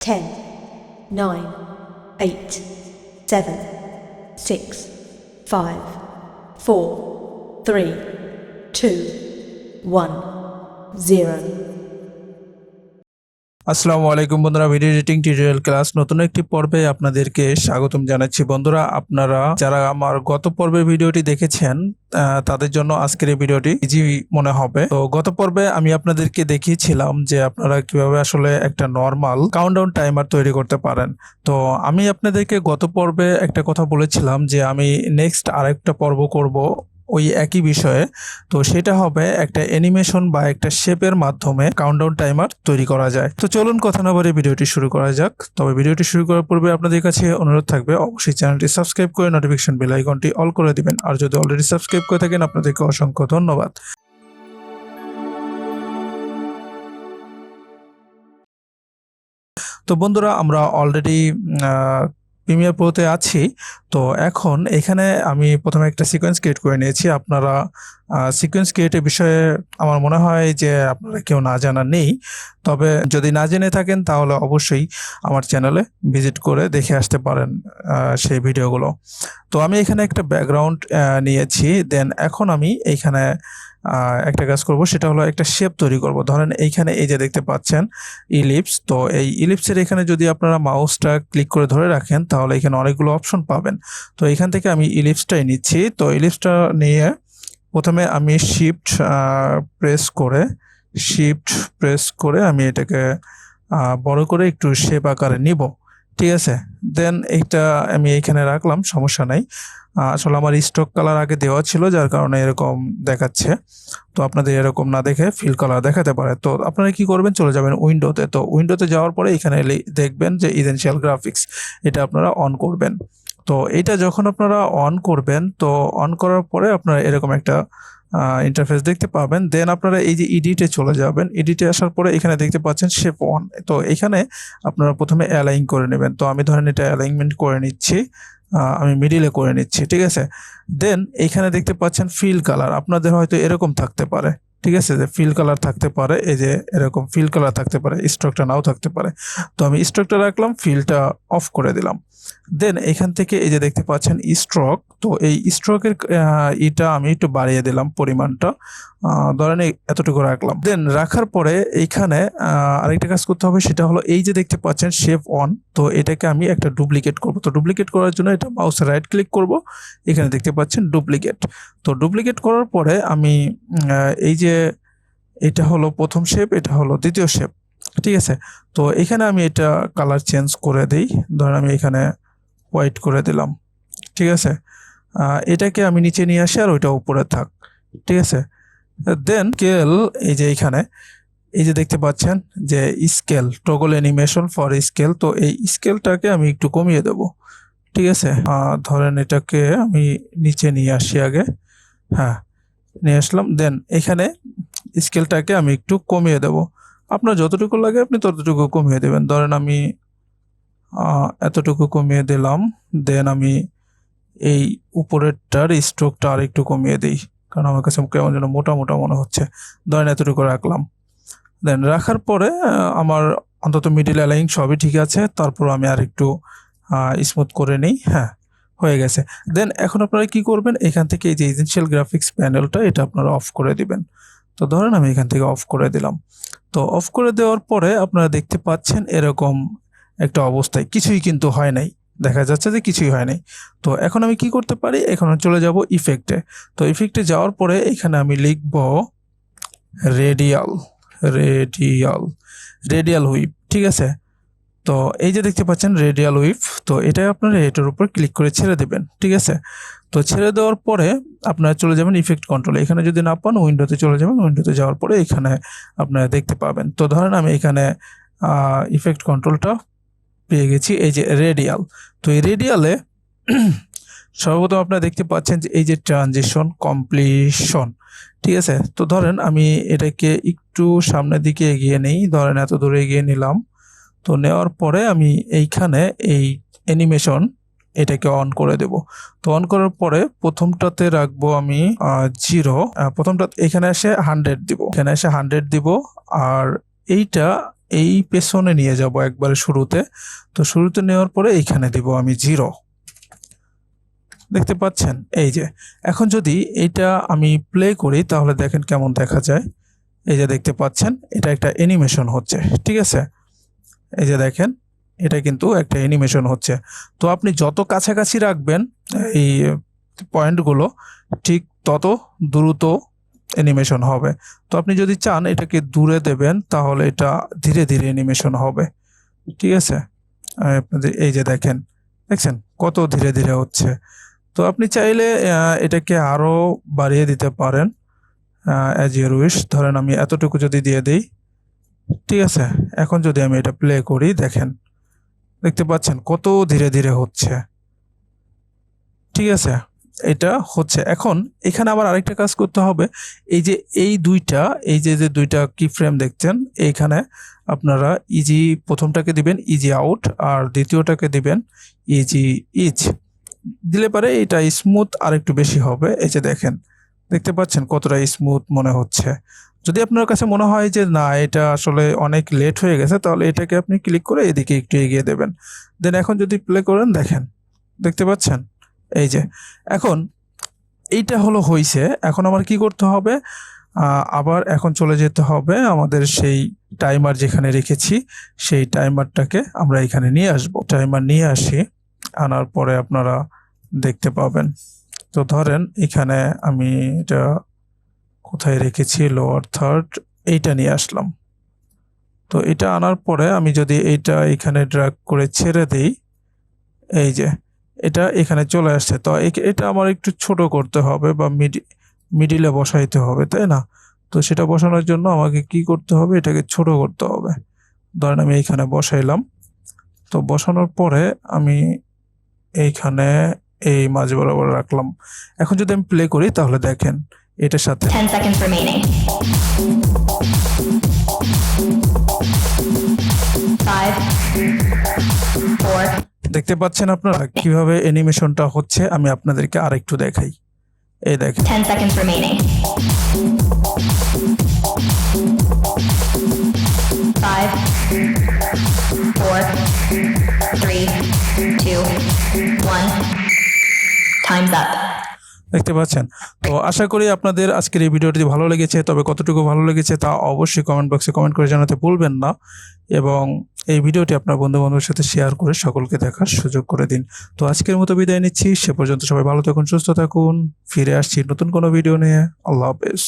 10, 9, 8, 7, 6, 5, 4, 3, 2, 1, 0. আসসালামু আলাইকুম বন্ধুরা, ভিডিও এডিটিং টিউটোরিয়াল ক্লাস নতুন একটি পর্বে আপনাদেরকে স্বাগতম জানাচ্ছি। বন্ধুরা, আপনারা যারা আমার গত পর্বের ভিডিওটি দেখেছেন তাদের জন্য আজকের এই ভিডিওটি ইজি মনে হবে। তো গত পর্বে আমি আপনাদেরকে দেখিয়েছিলাম যে আপনারা কিভাবে আসলে একটা নরমাল কাউন্টডাউন টাইমার তৈরি করতে পারেন। তো আমি আপনাদেরকে গত পর্বে একটা কথা বলেছিলাম যে আমি নেক্সট আরেকটা পর্ব করব ওই একই বিষয়ে। তো সেটা হবে একটা অ্যানিমেশন বা একটা শেপের মাধ্যমে কাউন্টডাউন টাইমার তৈরি করা যায়। তো চলুন কথা না বলে ভিডিওটি শুরু করা যাক। তবে ভিডিওটি শুরু করার পূর্বে আপনাদের কাছে অনুরোধ থাকবে অবশ্যই চ্যানেলটি সাবস্ক্রাইব করে নোটিফিকেশন বেল আইকনটি অল করে দিবেন। আর যদি অলরেডি সাবস্ক্রাইব করে থাকেন আপনাদেরকে অসংখ্য ধন্যবাদ। তো বন্ধুরা, আমরা অলরেডি প্রিমিয়ার প্রোতে আছি। তো এখন এখানে আমি প্রথমে একটা সিকোয়েন্স ক্রিয়েট করে নিয়েছি। আপনারা সিকোয়েন্স ক্রিয়েটের বিষয়ে আমার মনে হয় যে আপনারা কেউ না জানা নেই। তবে যদি না জেনে থাকেন তাহলে অবশ্যই আমার চ্যানেলে ভিজিট করে দেখে আসতে পারেন সেই ভিডিওগুলো। তো আমি এখানে একটা ব্যাকগ্রাউন্ড নিয়েছি। দেন এখন আমি এইখানে একটা কাজ করব, সেটা হলো একটা শেপ তৈরি করব। ধরেন এইখানে এই যে দেখতে পাচ্ছেন ইলিপস। তো এই ইলিপসের এখানে যদি আপনারা মাউসটা ক্লিক করে ধরে রাখেন তাহলে এখানে অনেকগুলো অপশন পাবেন। তো এখান থেকে আমি ইলিপসটাই নিচ্ছি। তো ইলিপসটা নিয়ে প্রথমে আমি শিফট প্রেস করে আমি এটাকে বড় করে একটু শেপ আকারে নিব। ঠিক আছে, দেন এইটা আমি এইখানে রাখলাম, সমস্যা নাই। আসলে আমার স্টক কালার আগে দেওয়া ছিল যার কারণে এরকম দেখাচ্ছে। তো আপনাদের এরকম না দেখে ফিল কালার দেখাতে পারে। তো আপনারা কি করবেন, চলে যাবেন উইন্ডোতে। তো উইন্ডোতে যাওয়ার পরে এখানে দেখবেন যে ইসেনশিয়াল গ্রাফিক্স, এটা আপনারা অন করবেন। তো এইটা যখন আপনারা অন করবেন, তো অন করার পরে আপনারা এরকম একটা ইন্টারফেস দেখতে পাবেন। দেন আপনারা এই যে এডিটে চলে যাবেন। এডিটে আসার পরে এখানে দেখতে পাচ্ছেন শেপ অন। তো এখানে আপনারা প্রথমে অ্যালাইন করে নেবেন। তো আমি ধরেন এটা অ্যালাইনমেন্ট করে নিচ্ছি, আমি মিডিলে করে নিচ্ছি। ঠিক আছে, দেন এইখানে দেখতে পাচ্ছেন ফিল কালার। আপনাদের হয়তো এরকম থাকতে পারে, ঠিক আছে, যে ফিল কালার থাকতে পারে, এই যে এরকম ফিল কালার থাকতে পারে, স্ট্রোকটা নাও থাকতে পারে। তো আমি স্ট্রোকটা রাখলাম, ফিলটা অফ করে দিলাম। দেন এখান থেকে এই যে দেখতে পাচ্ছেন স্ট্রোক। তো এই স্ট্রোকের এটা আমি একটু বাড়িয়ে দিলাম পরিমাণটা, ধরেন এতটুকু রাখলাম। দেন রাখার পরে এইখানে আরেকটা কাজ করতে হবে, সেটা হলো এই যে দেখতে পাচ্ছেন শেপ অন। তো এটাকে আমি একটা ডুপ্লিকেট করব। তো ডুপ্লিকেট করার জন্য এটা মাউসে রাইট ক্লিক করব, এখানে দেখতে পাচ্ছেন ডুপ্লিকেট। তো ডুপ্লিকেট করার পরে আমি এই যে এটা হলো প্রথম শেপ, এটা হলো দ্বিতীয় শেপ। ঠিক আছে, তো এখানে আমি এটা কালার চেঞ্জ করে দিই। ধরেন আমি এখানে হোয়াইট করে দিলাম। ঠিক আছে, এটাকে আমি নিচে নিয়ে আসি আর ওইটা উপরে থাক। ঠিক আছে, দেন স্কেল, এই যে এইখানে এই যে দেখতে পাচ্ছেন যে scale, toggle animation for scale. তো এই স্কেলটাকে আমি একটু কমিয়ে দেব। ঠিক আছে, ধরেন এটাকে আমি নিচে নিয়ে আসি আগে। হ্যাঁ, নিয়ে আসলাম। দেন এখানে স্কেলটাকে আমি একটু কমিয়ে দেব। আপনার যতটুকু লাগে আপনি ততটুকু কমিয়ে দেবেন। ধরেন আমি এতটুকু কমিয়ে দিলাম। দেন আমি এই উপরেরটার স্ট্রোকটা আর একটু কমিয়ে দিই, কারণ আমার কাছে কেমন যেন মোটা মোটা মনে হচ্ছে। ধরেন এতটুকু রাখলাম। দেন রাখার পরে আমার অন্তত মিডিল অ্যালাইন সবই ঠিক আছে। তারপর আমি আর একটু স্মুথ করে নিই। হ্যাঁ, হয়ে গেছে। দেন এখন আপনারা কি করবেন, এখান থেকে এই যে এসেনশিয়াল গ্রাফিক্স প্যানেলটা, এটা আপনারা অফ করে দিবেন। তো ধরেন আমি এখান থেকে অফ করে দিলাম। তো অফ করে দেওয়ার পরে আপনারা দেখতে পাচ্ছেন এরকম একটা অবস্থায়, কিছুই কিন্তু হয় নাই, দেখা যাচ্ছে যে কিছুই হয় নাই। তো এখন আমি কি করতে পারি, এখন চলে যাব ইফেক্টে। তো ইফেক্টে যাওয়ার পরে এখানে আমি লিখব রেডিয়াল রেডিয়াল রেডিয়াল হুইপ। ঠিক আছে, তো এই যে দেখতে পাচ্ছেন রেডিয়াল হুইপ। তো এটা আপনারা এটার উপর ক্লিক করে ছেড়ে দেবেন। ঠিক আছে, তো ছেড়ে দেওয়ার পরে আপনারা চলে যাবেন ইফেক্ট কন্ট্রোলে। এখানে যদি না পান উইন্ডোতে চলে যাবেন। উইন্ডোতে যাওয়ার পরে এখানে আপনারা দেখতে পাবেন। তো ধরেন আমি এখানে ইফেক্ট কন্ট্রোলটা পেয়ে গেছি, এই যে রেডিয়াল। তো এই রেডিয়ালে সর্বপ্রথম আপনারা দেখতে পাচ্ছেন যে এই যে ট্রানজিশন কমপ্লিশন। ঠিক আছে, তো ধরেন আমি এটাকে একটু সামনের দিকে এগিয়ে নেই, ধরেন এত দূরে এগিয়ে নিলাম। তো নেওয়ার পরে আমি এইখানে এই অ্যানিমেশন এটাকে অন করে দেব। তো অন করার পরে প্রথমটাতে রাখবো আমি 0, প্রথমটা এখানে এসে 100 দিব, এখানে এসে 100 দিব। আর এইটা এই পেছনে নিয়ে যাব একবারে শুরুতে। তো শুরুতে নেওয়ার পরে এইখানে দিব আমি 0। দেখতে পাচ্ছেন এই যে। এখন যদি এটা আমি প্লে করি তাহলে দেখেন কেমন দেখা যায়। এই যে দেখতে পাচ্ছেন এটা একটা অ্যানিমেশন হচ্ছে, ঠিক আছে। এই যে দেখেন এটা কিন্তু একটা অ্যানিমেশন হচ্ছে। তো আপনি যত কাছাকাছি রাখবেন এই পয়েন্টগুলো, ঠিক তত দ্রুত অ্যানিমেশন হবে। তো আপনি যদি চান এটাকে দূরে দেবেন তাহলে এটা ধীরে ধীরে অ্যানিমেশন হবে, ঠিক আছে। আপনাদের এই যে দেখছেন কত ধীরে ধীরে হচ্ছে। তো আপনি চাইলে এটাকে আরো বাড়িয়ে দিতে পারেন, অ্যাজ ইউর উইশ। ধরেন আমি এতটুকু যদি দিয়ে দিই, ঠিক আছে। এখন যদি আমি এটা প্লে করি, দেখতে পাচ্ছেন কত ধীরে ধীরে হচ্ছে, ঠিক আছে। এটা হচ্ছে। এখন এখানে আবার আরেকটা কাজ করতে হবে। এই যে এই যে দুইটা কি ফ্রেম দেখছেন, এইখানে আপনারা ইজি প্রথমটাকে দিবেন ইজি আউট, আর দ্বিতীয়টাকে দিবেন ইজি ইচ। দিলে পারে এটা স্মুথ আর একটু বেশি হবে। এই যে দেখতে পাচ্ছেন কতটা স্মুথ মনে হচ্ছে। যদি আপনার কাছে মনে হয় যে না এটা আসলে অনেক লেট হয়ে গেছে, তাহলে এটাকে আপনি ক্লিক করে এদিকে একটু এগিয়ে দেবেন। দেন এখন যদি প্লে করেন দেখতে পাচ্ছেন এই যে। এখন এইটা হলো হইছে। এখন আমার কি করতে হবে, আবার এখন চলে যেতে হবে আমাদের সেই টাইমার যেখানে রেখেছি, সেই টাইমারটাকে আমরা এখানে নিয়ে আসব। টাইমার নিয়ে আসি, আনার পরে আপনারা দেখতে পাবেন। তো ধরেন এখানে আমি এটা কোথায় রেখেছি, লোয়ার থার্ড, এইটা নিয়ে আসলাম। তো এটা আনার পরে আমি যদি এইটা এখানে ড্র্যাগ করে ছেড়ে দিই, এই যে এটা এখানে চলে আসছে। তো এটা আমার একটু ছোট করতে হবে বা মিডিলে বসাইতে হবে, তাই না? তো সেটা বসানোর জন্য আমাকে কি করতে হবে, এটাকে ছোট করতে হবে। ধরেন আমি এইখানে বসাইলাম। তো বসানোর পরে আমি এইখানে এই মাঝ বরাবর রাখলাম। এখন যদি আমি প্লে করি তাহলে দেখেন এটার সাথে 10 seconds remaining. 5, 4. দেখতে পাচ্ছেন আপনারা কিভাবে অ্যানিমেশনটা হচ্ছে। আমি আপনাদেরকে আরেকটু দেখাই। এই দেখেন 10 seconds remaining. 5, 4, 3, 2, 1. Time's up. দেখতে পাচ্ছেন। তো আশা করি আপনাদের আজকের এই ভিডিওটি ভালো লেগেছে। তবে কতটুকু ভালো লেগেছে তা অবশ্যই কমেন্ট বক্সে কমেন্ট করে জানাতে ভুলবেন না, এবং এই ভিডিওটি আপনার বন্ধু বান্ধবের সাথে শেয়ার করে সকলকে দেখার সুযোগ করে দিন। তো আজকের মতো বিদায় নিচ্ছি। সে পর্যন্ত সবাই ভালো থাকুন, সুস্থ থাকুন। ফিরে আসছি নতুন কোনো ভিডিও নিয়ে। আল্লাহ হাফেজ।